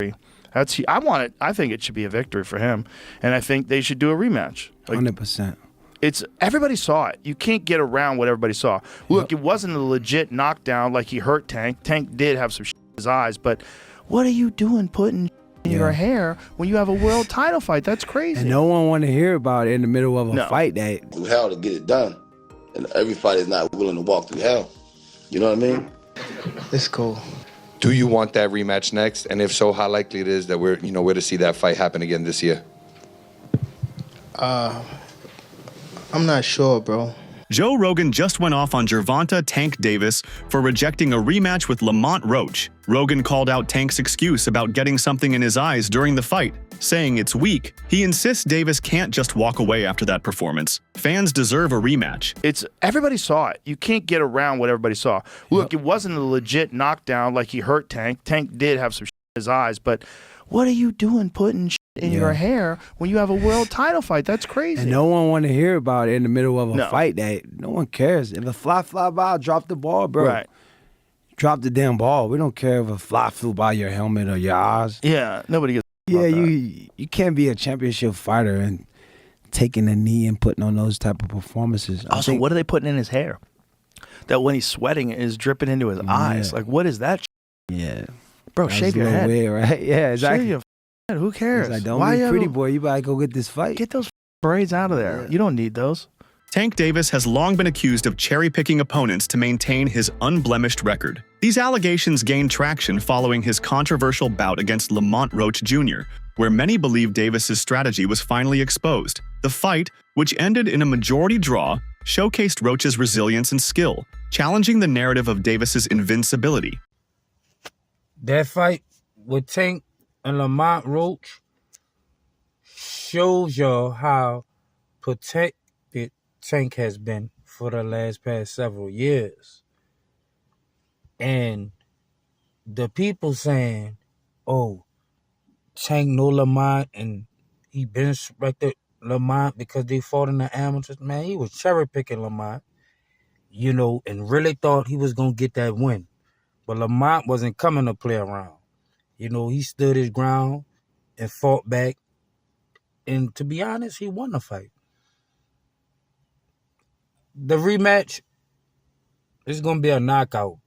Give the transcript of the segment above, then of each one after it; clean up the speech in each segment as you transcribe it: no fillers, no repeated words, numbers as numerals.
I think it should be a victory for him, and I think they should do a rematch. 100%. Everybody saw it. You can't get around what everybody saw. Look, it wasn't a legit knockdown like he hurt Tank. Tank did have some shit in his eyes, but what are you doing putting in your hair when you have a world title fight? That's crazy. And no one want to hear about it in the middle of a fight. That through hell to get it done, and every fighter is not willing to walk through hell. You know what I mean? It's cool. Do you want that rematch next? And if so, how likely it is that we're to see that fight happen again this year? I'm not sure, bro. Joe Rogan just went off on Gervonta Tank Davis for rejecting a rematch with Lamont Roach. Rogan called out Tank's excuse about getting something in his eyes during the fight, saying it's weak. He insists Davis can't just walk away after that performance. Fans deserve a rematch. Everybody saw it. You can't get around what everybody saw. Look, it wasn't a legit knockdown like he hurt Tank. Tank did have some shit in his eyes, but what are you doing putting shit in your hair when you have a world title fight? That's crazy. And no one want to hear about it in the middle of a fight. That no one cares. If a fly by, drop the ball, bro. Right. Drop the damn ball. We don't care if a fly flew by your helmet or your eyes. Yeah, nobody gets. You can't be a championship fighter and taking a knee and putting on those type of performances. Also, what are they putting in his hair? That when he's sweating it is dripping into his eyes. Like, what is that? Yeah. Bro, shave your head. Weird, right? Yeah, exactly. Shave your head. Who cares? Like, don't be pretty boy. You better go get this fight. Get those braids out of there. You don't need those. Tank Davis has long been accused of cherry-picking opponents to maintain his unblemished record. These allegations gained traction following his controversial bout against Lamont Roach Jr., where many believe Davis's strategy was finally exposed. The fight, which ended in a majority draw, showcased Roach's resilience and skill, challenging the narrative of Davis's invincibility. That fight with Tank and Lamont Roach shows y'all how protected Tank has been for the past several years. And the people saying, oh, Tank know Lamont and he been respected Lamont because they fought in the amateurs. Man, he was cherry-picking Lamont, and really thought he was going to get that win. But Lamont wasn't coming to play around. He stood his ground and fought back. And to be honest, he won the fight. The rematch is going to be a knockout.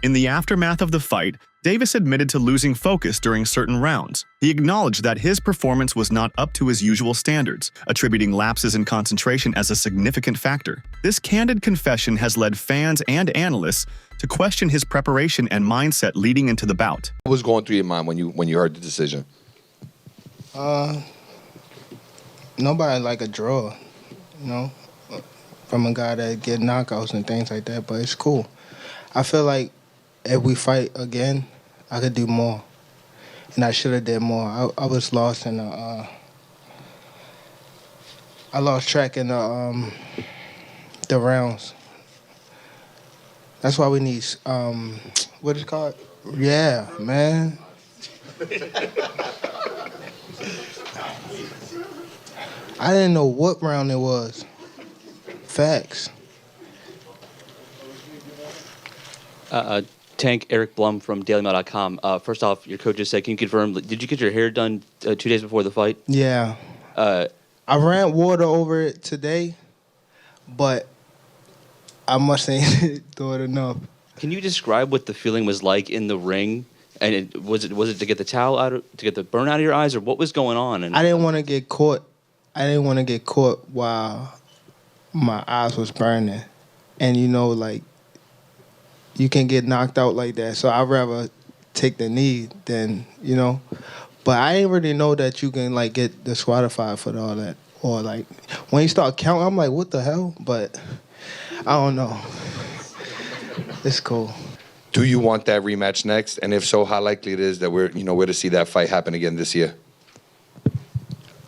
In the aftermath of the fight, Davis admitted to losing focus during certain rounds. He acknowledged that his performance was not up to his usual standards, attributing lapses in concentration as a significant factor. This candid confession has led fans and analysts to question his preparation and mindset leading into the bout. What was going through your mind when you heard the decision? Nobody like a draw, from a guy that get knockouts and things like that, but it's cool. I feel like if we fight again, I could do more. And I should have did more. I was lost in I lost track in the rounds. That's why we need, what is it called? Yeah, man. I didn't know what round it was. Facts. Tank, Eric Blum from DailyMail.com. First off, your coach just said, can you confirm, did you get your hair done 2 days before the fight? Yeah. I ran water over it today, but I must ain't do it enough. Can you describe what the feeling was like in the ring? And was it to get the towel out, to get the burn out of your eyes, or what was going on? And I didn't want to get caught. I didn't want to get caught while my eyes was burning, and you can get knocked out like that. So I'd rather take the knee than But I didn't really know that you can get disqualified for all that, or when you start counting, I'm like, what the hell? But I don't know. It's cool. Do you want that rematch next? And if so, how likely it is that we're to see that fight happen again this year?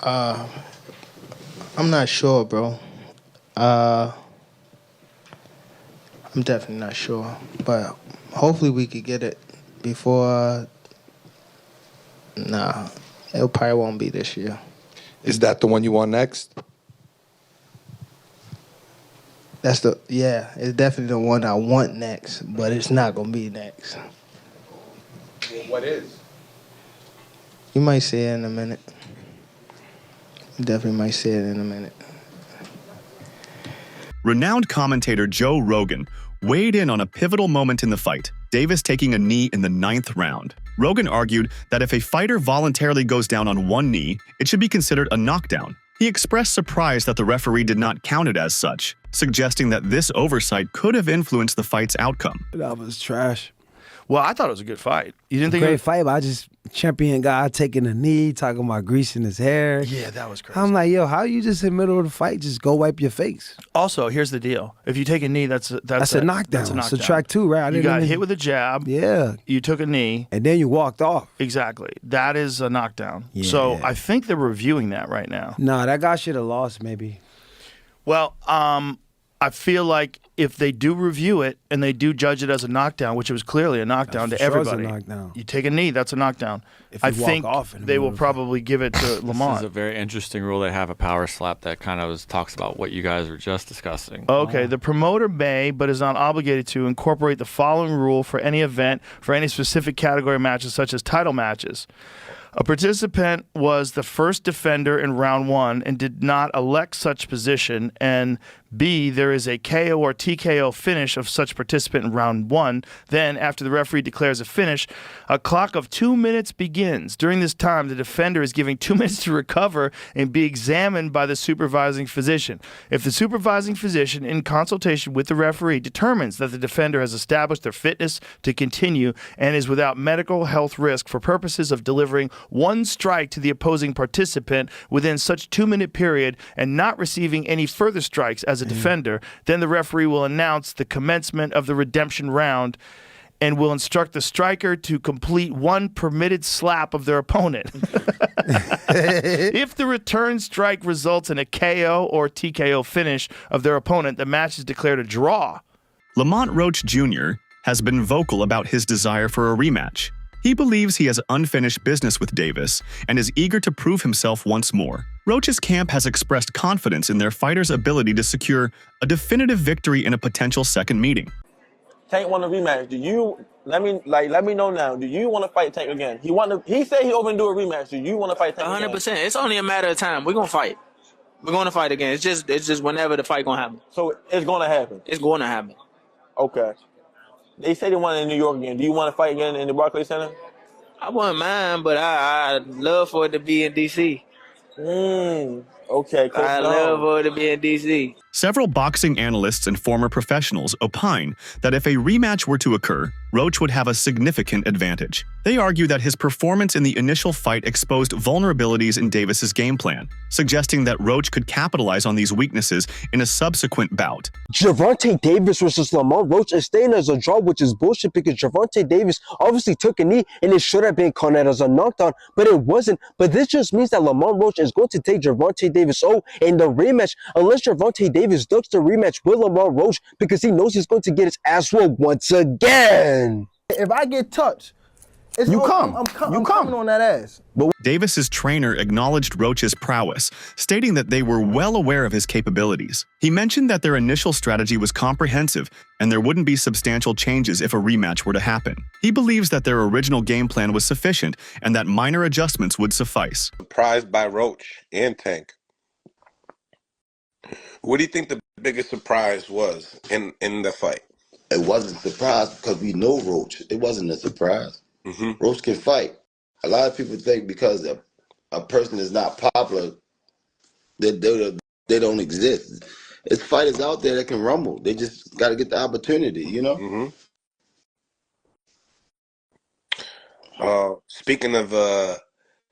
I'm not sure, bro. I'm definitely not sure, but hopefully we could get it before. Nah, it probably won't be this year. Is that the one you want next? It's definitely the one I want next, but it's not gonna be next. What is? You might see it in a minute. Definitely might see it in a minute. Renowned commentator Joe Rogan weighed in on a pivotal moment in the fight, Davis taking a knee in the 9th round. Rogan argued that if a fighter voluntarily goes down on one knee, it should be considered a knockdown. He expressed surprise that the referee did not count it as such, suggesting that this oversight could have influenced the fight's outcome. That was trash. Well, I thought it was a good fight. You didn't think Great it was... fight, but I just champion guy taking a knee, talking about greasing his hair. Yeah, that was crazy. I'm like, yo, how you just in the middle of the fight just go wipe your face? Also, here's the deal. If you take a knee, that's a knockdown. That's a knockdown. Subtract 2, right? You got hit with a jab. Yeah. You took a knee. And then you walked off. Exactly. That is a knockdown. Yeah. So I think they're reviewing that right now. Nah, that guy should have lost maybe. Well, I feel like if they do review it and they do judge it as a knockdown, which it was clearly a knockdown to everybody, a knockdown. You take a knee, that's a knockdown. If you I walk think off in the they will middle of probably give it to This is Lamont. a very interesting rule. They have a power slap that kind of talks about what you guys were just discussing. Okay, the promoter may, but is not obligated to, incorporate the following rule for any event, for any specific category matches, such as title matches. A participant was the first defender in round 1 and did not elect such position, and B, there is a KO or TKO finish of such participant in round 1. Then, after the referee declares a finish, a clock of 2 minutes begins. During this time, the defender is given 2 minutes to recover and be examined by the supervising physician. If the supervising physician, in consultation with the referee, determines that the defender has established their fitness to continue and is without medical health risk for purposes of delivering one strike to the opposing participant within such 2-minute period and not receiving any further strikes as a defender, then the referee will announce the commencement of the redemption round and will instruct the striker to complete one permitted slap of their opponent. If the return strike results in a KO or TKO finish of their opponent, the match is declared a draw. Lamont Roach Jr. has been vocal about his desire for a rematch. He believes he has unfinished business with Davis and is eager to prove himself once more. Roach's camp has expressed confidence in their fighter's ability to secure a definitive victory in a potential second meeting. Tank want a rematch. Do you let me know now? Do you want to fight Tank again? He said he open to do a rematch. Do you want to fight Tank 100%. again? It's only a matter of time. We're gonna fight. We're gonna fight again. It's just whenever the fight gonna happen. So it's gonna happen. It's going to happen. Okay. They say they want it in New York again. Do you want to fight again in the Barclays Center? I wouldn't mind, but I'd love for it to be in D.C. Okay. I'd love for it to be in D.C. Several boxing analysts and former professionals opine that if a rematch were to occur, Roach would have a significant advantage. They argue that his performance in the initial fight exposed vulnerabilities in Davis's game plan, suggesting that Roach could capitalize on these weaknesses in a subsequent bout. Gervonta Davis versus Lamont Roach is staying as a draw, which is bullshit because Gervonta Davis obviously took a knee and it should have been counted as a knockdown, but it wasn't. But this just means that Lamont Roach is going to take Gervonta Davis in the rematch, unless Gervonta Davis ducks the rematch with Lamont Roach because he knows he's going to get his ass whooped once again. If I get touched, I'm coming on that ass. Davis's trainer acknowledged Roach's prowess, stating that they were well aware of his capabilities. He mentioned that their initial strategy was comprehensive and there wouldn't be substantial changes if a rematch were to happen. He believes that their original game plan was sufficient and that minor adjustments would suffice. Surprised by Roach and Tank. What do you think the biggest surprise was in the fight? It wasn't a surprise because we know Roach. It wasn't a surprise. Roach can fight. A lot of people think because a person is not popular, that they don't exist. There's fighters out there that can rumble. They just got to get the opportunity, you know? Speaking of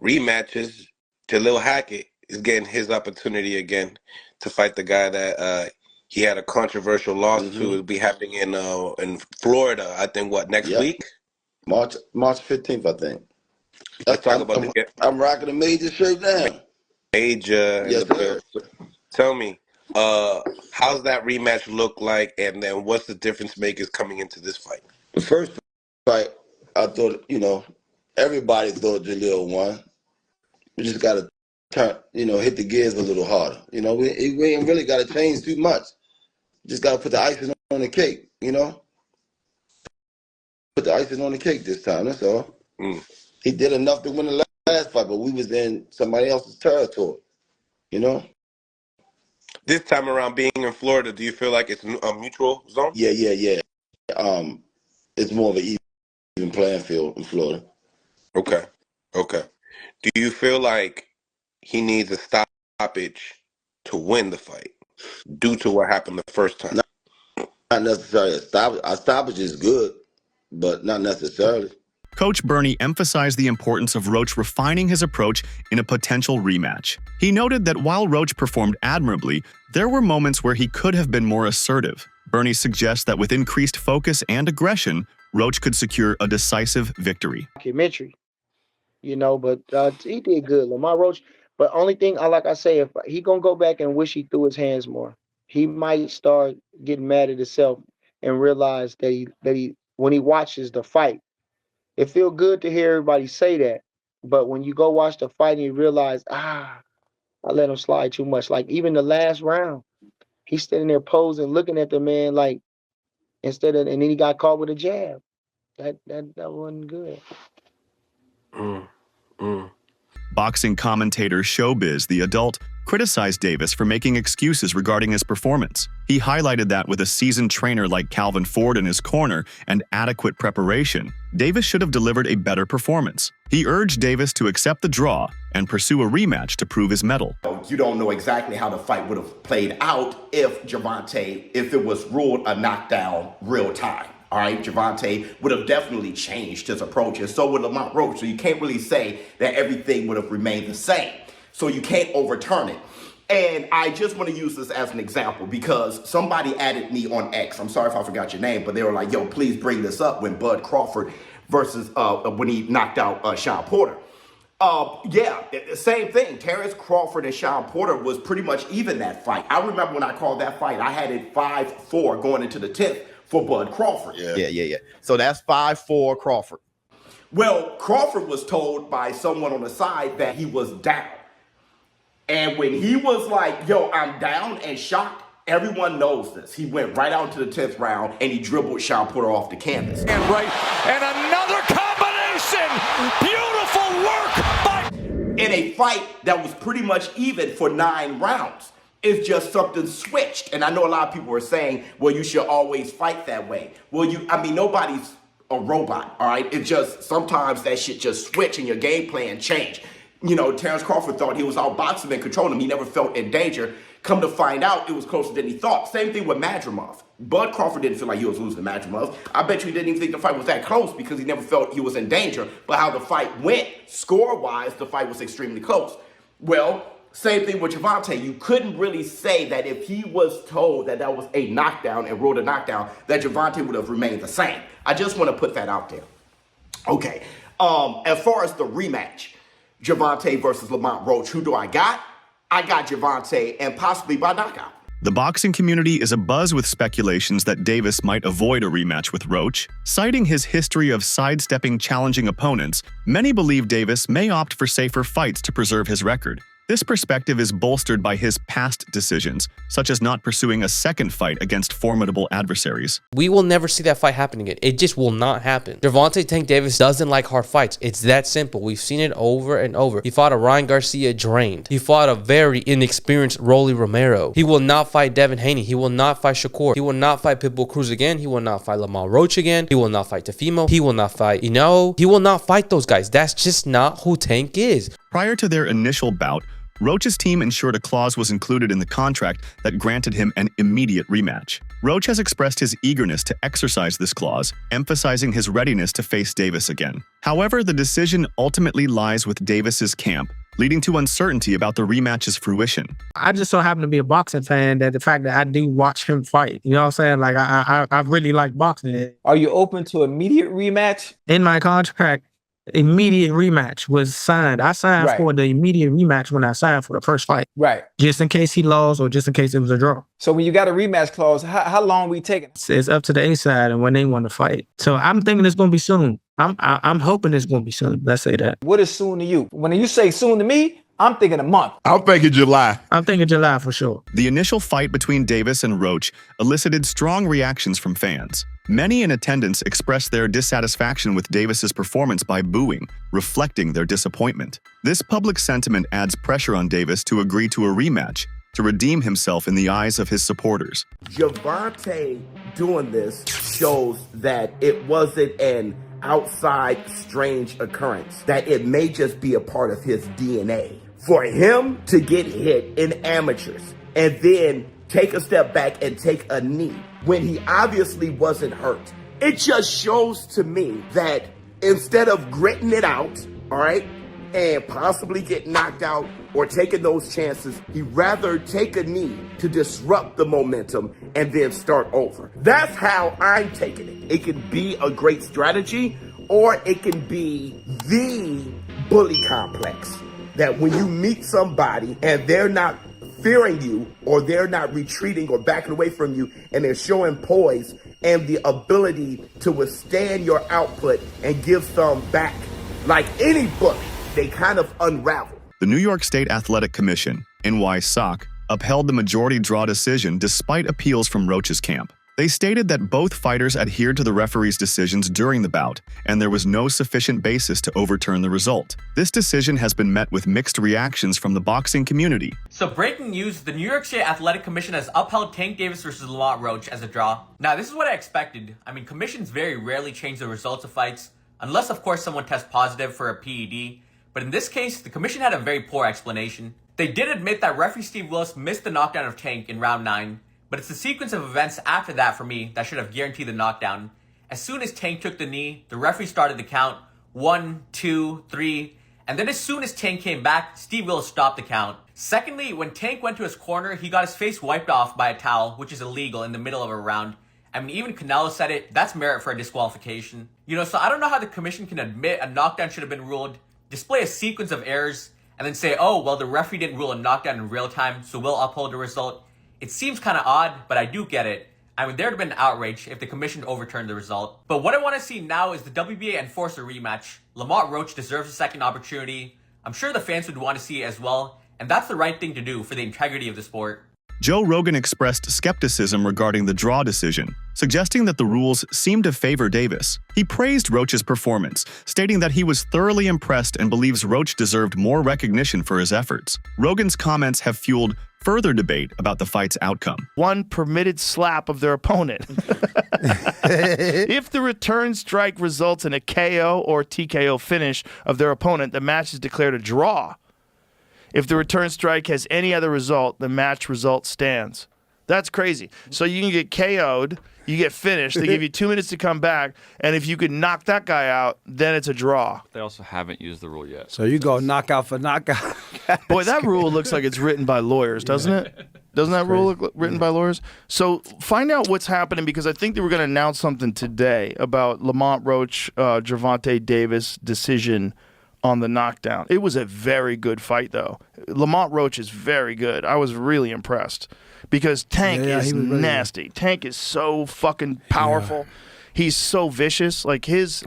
rematches, Jalil Hackett is getting his opportunity again to fight the guy that he had a controversial loss to. It'll be happening in Florida, I think, next week? March 15th, I think. Let's talk about I'm rocking a major shirt now. Major. Yes, sir. Tell me, how's that rematch look like, and then what's the difference makers coming into this fight? The first fight, I thought, everybody thought Jalil won. We just got to turn, hit the gears a little harder. We ain't really got to change too much. Just got to put the icing on the cake, Put the icing on the cake this time, that's all. He did enough to win the last fight, but we was in somebody else's territory. You know. This time around, being in Florida, do you feel like it's a mutual zone? Yeah. It's more of an even playing field in Florida. Okay. Do you feel like he needs a stoppage to win the fight due to what happened the first time? Not necessarily a stoppage is good, but not necessarily. Coach Bernie emphasized the importance of Roach refining his approach in a potential rematch. He noted that while Roach performed admirably, there were moments where he could have been more assertive. Bernie suggests that with increased focus and aggression, Roach could secure a decisive victory. Documentary, but he did good, Lamont Roach. But only thing, like I say, if he gonna go back and wish he threw his hands more, he might start getting mad at himself and realize that he when he watches the fight, it feel good to hear everybody say that, but when you go watch the fight and you realize, I let him slide too much. Like even the last round, he's standing there posing, looking at the man like and then he got caught with a jab. That wasn't good. Boxing commentator Showbiz, the adult, criticized Davis for making excuses regarding his performance. He highlighted that with a seasoned trainer like Calvin Ford in his corner and adequate preparation, Davis should have delivered a better performance. He urged Davis to accept the draw and pursue a rematch to prove his mettle. You don't know exactly how the fight would have played out if it was ruled a knockdown real time. All right, Gervonta would have definitely changed his approach, and so would Lamont Roach. So you can't really say that everything would have remained the same. So you can't overturn it. And I just want to use this as an example because somebody added me on X. I'm sorry if I forgot your name, but they were like, yo, please bring this up when Bud Crawford versus when he knocked out Sean Porter. Same thing. Terrence Crawford and Sean Porter was pretty much even that fight. I remember when I called that fight, I had it 5-4 going into the 10th for Bud Crawford. Yeah. So that's 5-4 Crawford. Well, Crawford was told by someone on the side that he was down. And when he was like, yo, I'm down and shocked, everyone knows this. He went right out to the 10th round and he dribbled Sean Porter off the canvas. And another combination. Beautiful work in a fight that was pretty much even for 9 rounds. It's just something switched. And I know a lot of people are saying, well, you should always fight that way. Well, nobody's a robot, all right? It's just sometimes that shit just switch and your game plan change. Terrence Crawford thought he was outboxing and controlling him. He never felt in danger. Come to find out, it was closer than he thought. Same thing with Madrimov. Bud Crawford didn't feel like he was losing to Madrimov. I bet you he didn't even think the fight was that close because he never felt he was in danger. But how the fight went, score-wise, the fight was extremely close. Well, same thing with Gervonta. You couldn't really say that if he was told that that was a knockdown and ruled a knockdown, that Gervonta would have remained the same. I just want to put that out there. Okay. As far as the rematch, Gervonta versus Lamont Roach, who do I got? I got Gervonta, and possibly by knockout. The boxing community is abuzz with speculations that Davis might avoid a rematch with Roach. Citing his history of sidestepping challenging opponents, many believe Davis may opt for safer fights to preserve his record. This perspective is bolstered by his past decisions, such as not pursuing a second fight against formidable adversaries. We will never see that fight happen again. It just will not happen. Gervonta Tank Davis doesn't like hard fights. It's that simple. We've seen it over and over. He fought a Ryan Garcia drained. He fought a very inexperienced Rolly Romero. He will not fight Devin Haney. He will not fight Shakur. He will not fight Pitbull Cruz again. He will not fight Lamont Roach again. He will not fight Tefimo. He will not fight Inao. He will not fight those guys. That's just not who Tank is. Prior to their initial bout, Roach's team ensured a clause was included in the contract that granted him an immediate rematch. Roach has expressed his eagerness to exercise this clause, emphasizing his readiness to face Davis again. However, the decision ultimately lies with Davis's camp, leading to uncertainty about the rematch's fruition. I just so happen to be a boxing fan that the fact that I do watch him fight, you know what I'm saying? Like, I really like boxing. Are you open to immediate rematch? In my contract, immediate rematch was signed. I signed for the immediate rematch when I signed for the first fight. Right. Just in case he lost or just in case it was a draw. So when you got a rematch clause, how long we taking? It's up to the A side and when they want to fight. So I'm thinking it's going to be soon. I'm hoping it's going to be soon. Let's say that. What is soon to you? When you say soon to me, I'm thinking a month. I'm thinking July. I'm thinking July for sure. The initial fight between Davis and Roach elicited strong reactions from fans. Many in attendance expressed their dissatisfaction with Davis's performance by booing, reflecting their disappointment. This public sentiment adds pressure on Davis to agree to a rematch to redeem himself in the eyes of his supporters. Gervonta doing this shows that it wasn't an outside strange occurrence, that it may just be a part of his DNA. For him to get hit in amateurs and then take a step back and take a knee when he obviously wasn't hurt, it just shows to me that instead of gritting it out, all right, and possibly get knocked out or taking those chances, he'd rather take a knee to disrupt the momentum and then start over. That's how I'm taking it. It can be a great strategy, or it can be the bully complex. That when you meet somebody and they're not fearing you, or they're not retreating or backing away from you, and they're showing poise and the ability to withstand your output and give some back, like any bully, they kind of unravel. The New York State Athletic Commission, NYSOC, upheld the majority draw decision despite appeals from Roach's camp. They stated that both fighters adhered to the referee's decisions during the bout, and there was no sufficient basis to overturn the result. This decision has been met with mixed reactions from the boxing community. So breaking news, the New York State Athletic Commission has upheld Tank Davis versus Lamont Roach as a draw. Now, this is what I expected. I mean, commissions very rarely change the results of fights, unless of course someone tests positive for a PED. But in this case, the commission had a very poor explanation. They did admit that referee Steve Willis missed the knockdown of Tank in round 9, but it's the sequence of events after that for me that should have guaranteed the knockdown. As soon as Tank took the knee, the referee started the count, 1, 2, 3, and then as soon as Tank came back, Steve Willis stopped the count. Secondly, when Tank went to his corner, he got his face wiped off by a towel, which is illegal in the middle of a round. I mean, even Canelo said it, that's merit for a disqualification. You know, so I don't know how the commission can admit a knockdown should have been ruled, display a sequence of errors, and then say, oh, well, the referee didn't rule a knockdown in real time, so we'll uphold the result. It seems kind of odd, but I do get it. I mean, there'd have been outrage if the commission overturned the result. But what I want to see now is the WBA Enforcer rematch. Lamont Roach deserves a second opportunity. I'm sure the fans would want to see it as well, and that's the right thing to do for the integrity of the sport. Joe Rogan expressed skepticism regarding the draw decision, suggesting that the rules seem to favor Davis. He praised Roach's performance, stating that he was thoroughly impressed and believes Roach deserved more recognition for his efforts. Rogan's comments have fueled further debate about the fight's outcome. One permitted slap of their opponent. If the return strike results in a KO or TKO finish of their opponent, the match is declared a draw. If the return strike has any other result, the match result stands. That's crazy. So you can get KO'd, you get finished, they give you 2 minutes to come back, and if you could knock that guy out, then it's a draw. They also haven't used the rule yet. So you go knockout for knockout. Boy, that rule looks like it's written by lawyers, doesn't it? Doesn't that rule look written by lawyers? So find out what's happening, because I think they were going to announce something today about Lamont Roach, Gervonta Davis decision on the knockdown. It was a very good fight, though. Lamont Roach is very good. I was really impressed because Tank is nasty. Tank is so fucking powerful. Yeah. He's so vicious. Like his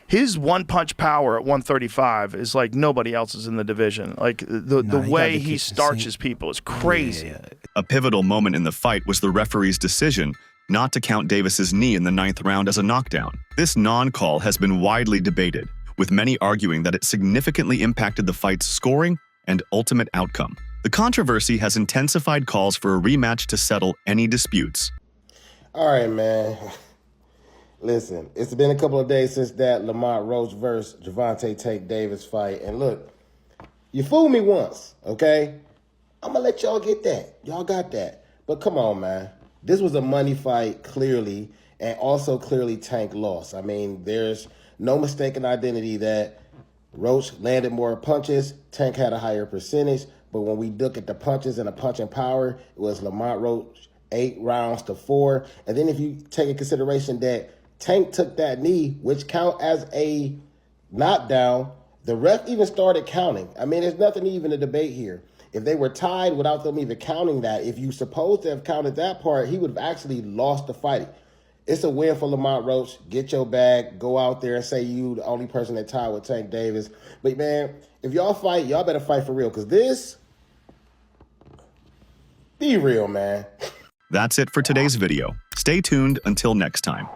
one-punch power at 135 is like nobody else's in the division. Like the way he starches people is crazy. Yeah. A pivotal moment in the fight was the referee's decision not to count Davis's knee in the 9th round as a knockdown. This non-call has been widely debated, with many arguing that it significantly impacted the fight's scoring and ultimate outcome. The controversy has intensified calls for a rematch to settle any disputes. All right, man. Listen, it's been a couple of days since that Lamont Roach versus Gervonta Tank Davis fight. And look, you fooled me once, okay? I'm going to let y'all get that. Y'all got that. But come on, man. This was a money fight, clearly, and also clearly Tank lost. I mean, there's no mistaken identity that Roach landed more punches, Tank had a higher percentage, but when we look at the punches and the punching power, it was Lamont Roach 8 rounds to 4. And then if you take in consideration that Tank took that knee, which count as a knockdown, the ref even started counting. I mean, there's nothing even to debate here. If they were tied without them even counting that, if you supposed to have counted that part, he would have actually lost the fight. It's a win for Lamont Roach. Get your bag. Go out there and say you the only person that tied with Tank Davis. But, man, if y'all fight, y'all better fight for real. Because this, be real, man. That's it for today's video. Stay tuned until next time.